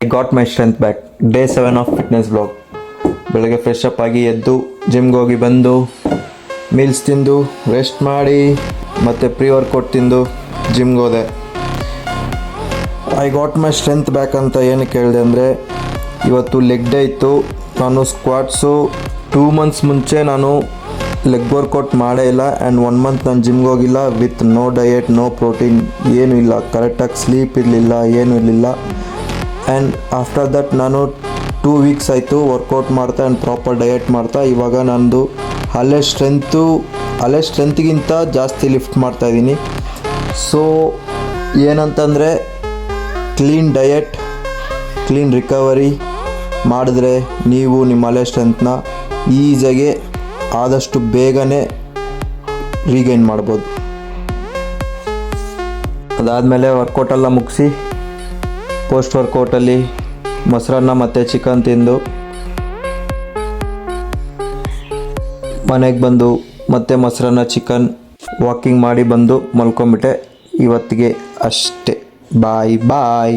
I got my strength back. Day 7 of fitness blog. ಬೆಳಗ್ಗೆ fresh up ಆಗಿ ಎದ್ದು ಜಿಮ್ಗೆ ಹೋಗಿ ಬಂದು ಮೀಲ್ಸ್ ತಿಂದು ರೆಸ್ಟ್ ಮಾಡಿ ಮತ್ತು ಪ್ರೀ ವರ್ಕೌಟ್ ತಿಂದು ಜಿಮ್ಗೆ ಹೋದೆ. I got my strength back ಅಂತ ಏನಕ್ಕೆ ಹೇಳಿದೆ ಅಂದರೆ, ಇವತ್ತು ಲೆಗ್ ಡೇ ಇತ್ತು. ನಾನು ಸ್ಕ್ವಾಟ್ಸು 2 months ಮುಂಚೆ ನಾನು ಲೆಗ್ ವರ್ಕೌಟ್ ಮಾಡೇ ಇಲ್ಲ. ಆ್ಯಂಡ್ 1 month ನಾನು ಜಿಮ್ಗೆ ಹೋಗಿಲ್ಲ. With no diet, no protein, ಏನೂ ಇಲ್ಲ. ಕರೆಕ್ಟಾಗಿ ಸ್ಲೀಪ್ ಇರಲಿಲ್ಲ, ಏನೂ ಇರಲಿಲ್ಲ. ಆ್ಯಂಡ್ ಆಫ್ಟರ್ ದಟ್ ನಾನು 2 weeks ಆಯಿತು ವರ್ಕೌಟ್ ಮಾಡ್ತಾ ಆ್ಯಂಡ್ ಪ್ರಾಪರ್ ಡಯೆಟ್ ಮಾಡ್ತಾ. ಇವಾಗ ನಂದು ಹಳೆ ಸ್ಟ್ರೆಂತ್ಗಿಂತ ಜಾಸ್ತಿ ಲಿಫ್ಟ್ ಮಾಡ್ತಾಯಿದ್ದೀನಿ. ಸೊ ಏನಂತಂದರೆ, ಕ್ಲೀನ್ ಡಯೆಟ್, ಕ್ಲೀನ್ ರಿಕವರಿ ಮಾಡಿದ್ರೆ ನೀವು ನಿಮ್ಮ ಹಳೆ ಸ್ಟ್ರೆಂತ್ನ ಈಸಿಯಾಗಿ ಆದಷ್ಟು ಬೇಗನೆ ರೀಗೈನ್ ಮಾಡ್ಬೋದು. ಅದಾದಮೇಲೆ ವರ್ಕೌಟೆಲ್ಲ ಮುಗಿಸಿ ಪೋಸ್ಟ್ ವರ್ಕೌಟಲ್ಲಿ ಮೊಸರನ್ನ ಮತ್ತು ಚಿಕನ್ ತಿಂದು ಮನೆಗೆ ಬಂದು ಮತ್ತೆ ಮೊಸರನ್ನ ಚಿಕನ್ ವಾಕಿಂಗ್ ಮಾಡಿ ಬಂದು ಮಲ್ಕೊಂಬಿಟ್ಟೆ. ಇವತ್ತಿಗೆ ಅಷ್ಟೇ. ಬಾಯ್.